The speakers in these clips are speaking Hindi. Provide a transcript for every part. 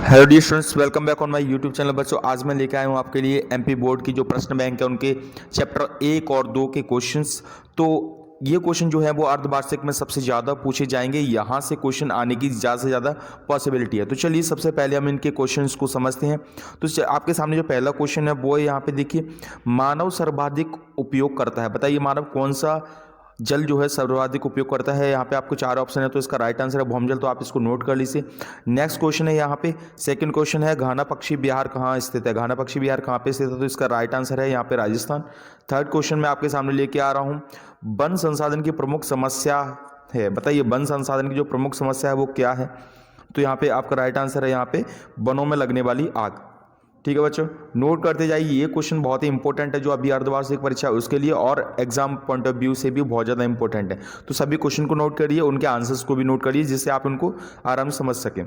Hello dear students, welcome back on my YouTube channel. बच्चों, आज मैं लेके आया हूँ आपके लिए एमपी बोर्ड की जो प्रश्न बैंक है उनके चैप्टर 1 और 2 के क्वेश्चंस। तो ये क्वेश्चन जो है वो अर्धवार्षिक में सबसे ज़्यादा पूछे जाएंगे, यहाँ से क्वेश्चन आने की ज़्यादा से ज़्यादा पॉसिबिलिटी है। तो चलिए सबसे पहले हम इनके क्वेश्चंस को समझते हैं। तो आपके सामने जो पहला क्वेश्चन है वो है, यहाँ पे देखिए, मानव सर्वाधिक उपयोग करता है। बताइए मानव कौन सा जल जो है सर्वाधिक उपयोग करता है। यहाँ पे आपको 4 ऑप्शन है, तो इसका राइट आंसर है भौमजल। तो आप इसको नोट कर लीजिए। नेक्स्ट क्वेश्चन है, यहाँ पे सेकंड क्वेश्चन है, घाना पक्षी विहार कहाँ स्थित है। घाना पक्षी विहार कहाँ पे स्थित है, तो इसका राइट आंसर है यहाँ पे राजस्थान। थर्ड क्वेश्चन मैं आपके सामने लेके आ रहा हूँ, वन संसाधन की प्रमुख समस्या है। बताइए वन संसाधन की जो प्रमुख समस्या है वो क्या है। तो यहाँ पे आपका राइट आंसर है यहाँ पे वनों में लगने वाली आग। ठीक है बच्चों, नोट करते जाइए। ये क्वेश्चन बहुत ही इंपॉर्टेंट है जो अभी अर्धवार्षिक परीक्षा है उसके लिए, और एग्जाम पॉइंट ऑफ व्यू से भी बहुत ज़्यादा इंपॉर्टेंट है। तो सभी क्वेश्चन को नोट करिए, उनके आंसर्स को भी नोट करिए, जिससे आप उनको आराम से समझ सकें।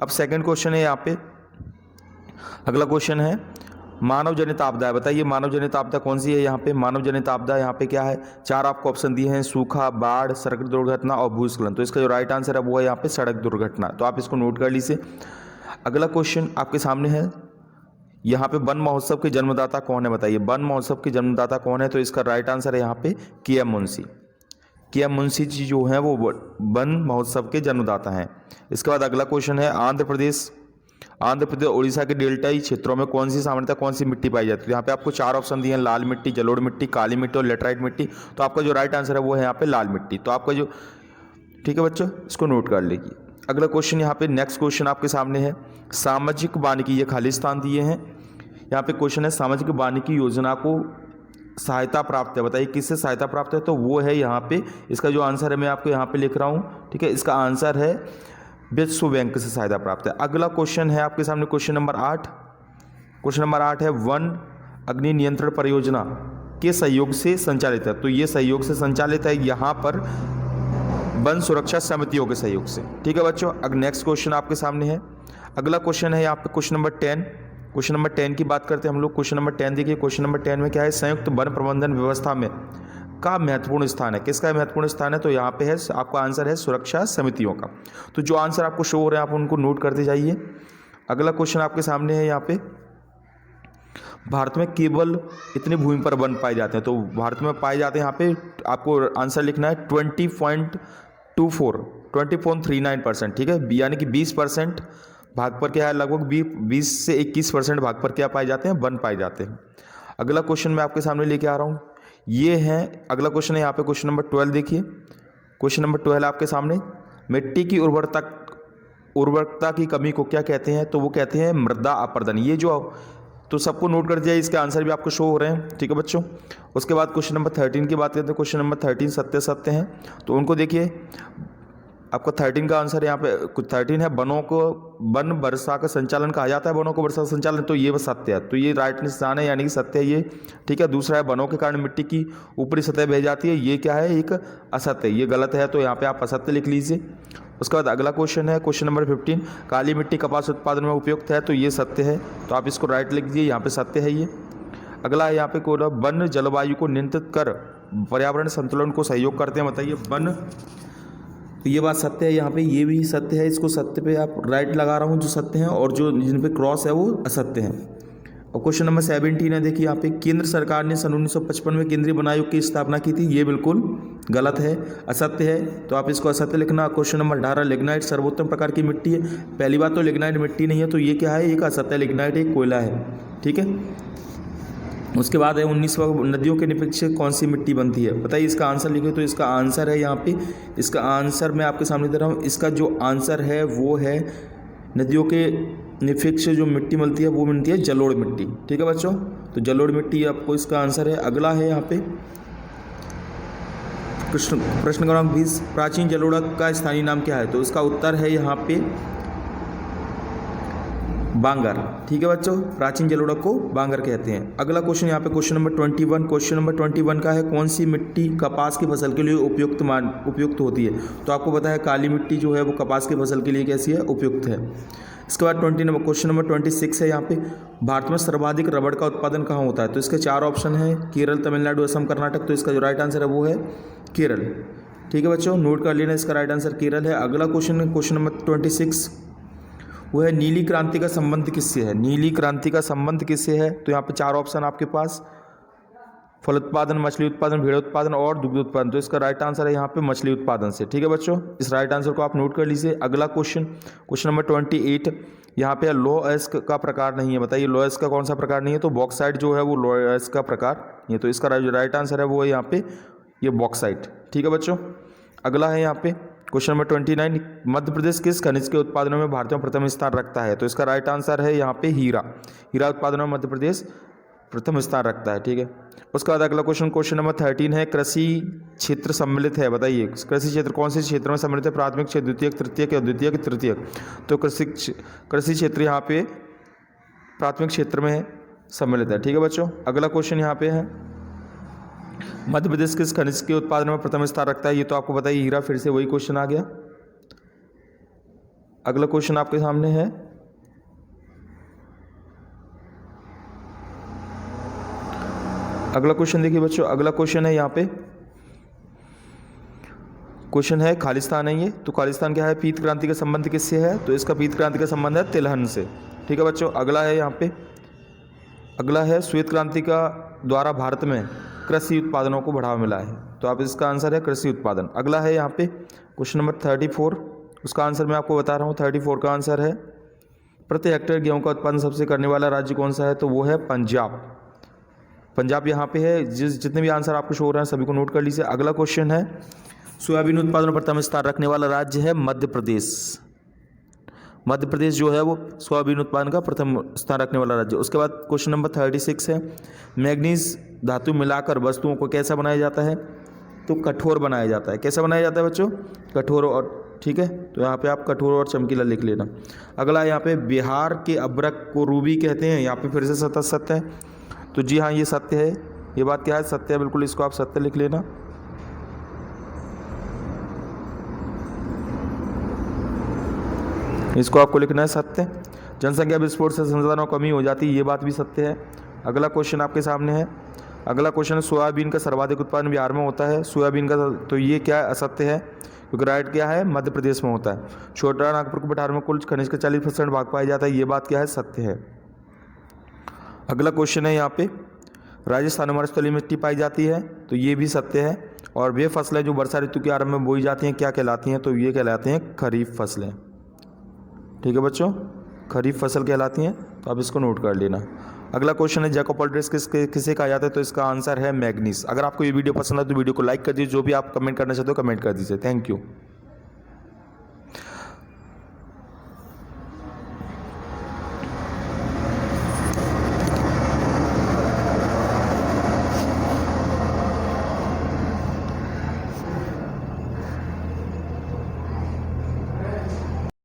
अब सेकंड क्वेश्चन है यहाँ पे, अगला क्वेश्चन है मानव जनित आपदा है। बताइए मानव जनित आपदा कौन सी है। यहाँ पे मानव जनित आपदा यहाँ पे क्या है, 4 आपको ऑप्शन दिए हैं, सूखा, बाढ़, सड़क दुर्घटना और भूस्खलन। तो इसका जो राइट आंसर है वो है यहाँ पे सड़क दुर्घटना। तो आप इसको नोट कर लीजिए। अगला क्वेश्चन आपके सामने है, यहाँ पे वन महोत्सव के जन्मदाता कौन है। बताइए वन महोत्सव के जन्मदाता कौन है। तो इसका राइट आंसर है यहाँ पे के.एम. मुंशी। के.एम. मुंशी जी जो है वो वन महोत्सव के जन्मदाता हैं। इसके बाद अगला क्वेश्चन है, आंध्र प्रदेश उड़ीसा के डेल्टाई क्षेत्रों में कौन सी सामान्यतः कौन सी मिट्टी पाई जाती है। यहाँ पे आपको 4 ऑप्शन दिए हैं, लाल मिट्टी, जलोढ़ मिट्टी, काली मिट्टी और लेटराइट मिट्टी। तो आपका जो राइट आंसर है वो है यहाँ पे लाल मिट्टी। तो आपका जो, ठीक है बच्चों, इसको नोट कर लीजिए। अगला क्वेश्चन यहाँ पे, नेक्स्ट क्वेश्चन आपके सामने है, सामाजिक वानिकी, ये खाली स्थान दिए हैं। यहाँ पे क्वेश्चन है, सामाजिक वानिकी योजना को सहायता प्राप्त है। बताइए किससे सहायता प्राप्त है। तो वो है यहाँ पे, इसका जो आंसर है मैं आपको यहाँ पे लिख रहा हूँ। ठीक है, इसका आंसर है विश्व बैंक से सहायता प्राप्त है। अगला क्वेश्चन है आपके सामने, क्वेश्चन नंबर 8। क्वेश्चन नंबर 8 है, वन अग्नि नियंत्रण परियोजना के सहयोग से संचालित है। तो ये सहयोग से संचालित है यहाँ पर वन सुरक्षा समितियों के सहयोग से। ठीक है बच्चों, अब नेक्स्ट क्वेश्चन आपके सामने है। अगला क्वेश्चन है यहाँ पे क्वेश्चन नंबर 10। क्वेश्चन नंबर 10 की बात करते हैं हम लोग। क्वेश्चन नंबर 10 देखिए, क्वेश्चन नंबर 10 में क्या है, संयुक्त वन प्रबंधन व्यवस्था में का महत्वपूर्ण स्थान है। किसका महत्वपूर्ण स्थान है। तो यहाँ पे है, आपका आंसर है सुरक्षा समितियों का। तो जो आंसर आपको शो हो रहे हैं आप उनको नोट करते जाइए। अगला क्वेश्चन आपके सामने है यहाँ पे, भारत में केवल इतने भूमि पर वन पाए जाते हैं। तो भारत में पाए जाते हैं, यहाँ पे आपको आंसर लिखना है 20.39%। ठीक है, यानी कि 20% भाग पर क्या है, लगभग 20 से 21% भाग पर क्या पाए जाते हैं, वन पाए जाते हैं। अगला क्वेश्चन मैं आपके सामने लेके आ रहा हूँ, ये है अगला क्वेश्चन है यहाँ पे, क्वेश्चन नंबर 12 देखिए। क्वेश्चन नंबर 12 आपके सामने, मिट्टी की उर्वरकता की कमी को क्या कहते हैं। तो वो कहते हैं मृदा अपरदन। ये जो, तो सबको नोट कर दिया, इसके आंसर भी आपको शो हो रहे हैं। ठीक है बच्चों, उसके बाद क्वेश्चन नंबर 13 की बात करते हैं। क्वेश्चन नंबर 13 सत्य हैं, तो उनको देखिए। आपका 13 का आंसर यहाँ पे 13 है, वनों को वन वर्षा का संचालन कहा जाता है, वनों को वर्षा का संचालन। तो ये सत्य है, तो ये राइट निशान है, यानी कि सत्य है ये। ठीक है, दूसरा है, वनों के कारण मिट्टी की ऊपरी सतह बह जाती है। ये क्या है, एक असत्य है, ये गलत है। तो यहाँ पे आप असत्य लिख लीजिए। उसके बाद अगला क्वेश्चन है, क्वेश्चन नंबर 15, काली मिट्टी कपास उत्पादन में उपयुक्त है। तो ये सत्य है, तो आप इसको राइट लिख दीजिए, यहाँ पे सत्य है ये। अगला है यहाँ पे, वन जलवायु को नियंत्रित कर पर्यावरण संतुलन को सहयोग करते हैं। बताइए वन, तो ये बात सत्य है, यहाँ पे ये भी सत्य है। इसको सत्य पे आप राइट लगा रहा हूँ जो सत्य है, और जो जिन पे क्रॉस है वो असत्य है। और क्वेश्चन नंबर 17 है, देखिए यहाँ पे, केंद्र सरकार ने सन 1955 में केंद्रीय वन आयोग की स्थापना की थी। ये बिल्कुल गलत है, असत्य है, तो आप इसको असत्य लिखना। क्वेश्चन नंबर 18, लिग्नाइट सर्वोत्तम प्रकार की मिट्टी है। पहली बात तो लिग्नाइट मिट्टी नहीं है, तो ये क्या है, एक असत्य है। लिग्नाइट एक कोयला है। ठीक है, उसके बाद है 19वां, नदियों के निष्पक्ष कौन सी मिट्टी बनती है। बताइए इसका आंसर लिखिए। तो इसका आंसर है यहाँ पे, इसका आंसर मैं आपके सामने दे रहा हूँ। इसका जो आंसर है वो है, नदियों के निष्पक्ष जो मिट्टी मिलती है वो मिलती है जलोढ़ मिट्टी। ठीक है बच्चों, तो जलोढ़ मिट्टी आपको इसका आंसर है। अगला है यहाँ पे प्रश्न क्रमांक 20, प्राचीन जलोढ़ का स्थानीय नाम क्या है। तो इसका उत्तर है यहाँ पे बांगर। ठीक है बच्चों, प्राचीन जलोढ़ को बांगर कहते हैं। अगला क्वेश्चन यहाँ पे, क्वेश्चन नंबर 21। क्वेश्चन नंबर 21 का है, कौन सी मिट्टी कपास की फसल के लिए उपयुक्त होती है। तो आपको पता है काली मिट्टी जो है वो कपास की फसल के लिए कैसी है, उपयुक्त है। इसके बाद क्वेश्चन नंबर 26 है यहाँ पे, भारत में सर्वाधिक रबड़ का उत्पादन कहाँ होता है। तो इसके 4 ऑप्शन है, केरल, तमिलनाडु, असम, कर्नाटक। तो इसका जो राइट आंसर है वो है केरल। ठीक है बच्चों, नोट कर लेना, इसका राइट आंसर केरल है। अगला क्वेश्चन है, क्वेश्चन नंबर 26, वो है नीली क्रांति का संबंध किससे है। नीली क्रांति का संबंध किससे है, तो यहाँ पे 4 ऑप्शन आपके पास, फल उत्पादन, मछली उत्पादन, भेड़ उत्पादन और दुग्ध उत्पादन। तो इसका राइट आंसर है यहाँ पे मछली उत्पादन से। ठीक है बच्चों, इस राइट आंसर को आप नोट कर लीजिए। अगला क्वेश्चन, क्वेश्चन नंबर 28, यहाँ पे लोह-अयस्क का प्रकार नहीं है। बताइए लोह-अयस्क का कौन सा प्रकार नहीं है, तो बॉक्साइट जो है वो लोह-अयस्क का प्रकार नहीं है। तो इसका राइट आंसर है वो है यहाँ पे ये बॉक्साइट। ठीक है बच्चों, अगला है यहाँ पे क्वेश्चन नंबर 29, मध्य प्रदेश किस खनिज के उत्पादनों में भारत में प्रथम स्थान रखता है। तो इसका राइट आंसर है यहाँ पे हीरा। हीरा उत्पादनों में मध्य प्रदेश प्रथम स्थान रखता है। ठीक है, उसके बाद अगला क्वेश्चन, क्वेश्चन नंबर 13 है कृषि क्षेत्र सम्मिलित है। बताइए कृषि क्षेत्र कौन से क्षेत्र में सम्मिलित है, प्राथमिक क्षेत्र, द्वितीयक, तृतीयक या द्वितीयक तृतीयक। तो कृषि क्षेत्र यहाँ पे प्राथमिक क्षेत्र में सम्मिलित है। ठीक है बच्चों, अगला क्वेश्चन यहाँ पे है मध्य प्रदेश किस खनिज के उत्पादन में प्रथम स्थान रखता है। ये तो आपको बताइए हीरा, फिर से वही क्वेश्चन आ गया। अगला क्वेश्चन आपके सामने है अगला क्वेश्चन देखिए बच्चों, अगला क्वेश्चन है यहाँ पे क्वेश्चन है खालिस्तान है ये। तो खालिस्तान क्या है, पीत क्रांति का संबंध किससे है, तो इसका पीत क्रांति का संबंध है तिलहन से। ठीक है बच्चों, अगला है यहाँ पे अगला है श्वेत क्रांति का द्वारा भारत में कृषि उत्पादनों को बढ़ावा मिला है। तो आप इसका आंसर है कृषि उत्पादन। अगला है यहाँ पे क्वेश्चन नंबर 34, उसका आंसर मैं आपको बता रहा हूँ। 34 का आंसर है प्रति हेक्टेयर गेहूं का उत्पादन सबसे करने वाला राज्य कौन सा है, तो वो है पंजाब। पंजाब यहाँ पे है। जितने भी आंसर आपको शो हो रहे हैं सभी को नोट कर लीजिए। अगला क्वेश्चन है सोयाबीन उत्पादन में प्रथम स्थान रखने वाला राज्य है मध्य प्रदेश। मध्य प्रदेश जो है वो सोयाबीन उत्पादन का प्रथम स्थान रखने वाला राज्य। उसके बाद क्वेश्चन नंबर 36 है मैग्नीज धातु मिलाकर वस्तुओं को कैसा बनाया जाता है, तो कठोर बनाया जाता है। कैसा बनाया जाता है बच्चों, कठोर। और ठीक है, तो यहाँ पे आप कठोर और चमकीला लिख लेना। अगला यहाँ पे बिहार के अब्रक को रूबी कहते हैं। यहाँ पे फिर से सत्य है, तो जी हाँ ये सत्य है। ये बात क्या है, सत्य है बिल्कुल, इसको आप सत्य लिख लेना। इसको आपको लिखना है सत्य। जनसंख्या विस्फोट से संसाधनों की कमी हो जाती है, ये बात भी सत्य है। अगला क्वेश्चन आपके सामने है। अगला क्वेश्चन है सोयाबीन का सर्वाधिक उत्पादन बिहार में होता है। सोयाबीन का, तो ये क्या असत्य है, क्योंकि राइट क्या है, मध्य प्रदेश में होता है। छोटा नागपुर बिहार में कुल खनिज का 40% भाग पाया जाता है, ये बात क्या है, सत्य है। अगला क्वेश्चन है यहाँ पे राजस्थान में मरुस्थलीय मिट्टी पाई जाती है, तो ये भी सत्य है। और वे फसलें जो वर्षा ऋतु के आरंभ में बोई जाती हैं क्या कहलाती हैं, तो ये कहलाते हैं खरीफ फसलें। ठीक है बच्चों, खरीफ फसल कहलाती हैं, तो आप इसको नोट कर लेना। अगला क्वेश्चन है जैक ऑफ ऑल ट्रेड्स किसे कहा जाता है, तो इसका आंसर है मैग्नीज। अगर आपको ये वीडियो पसंद है तो वीडियो को लाइक कर दीजिए। जो भी आप कमेंट करना चाहते हो कमेंट कर दीजिए। Thank you.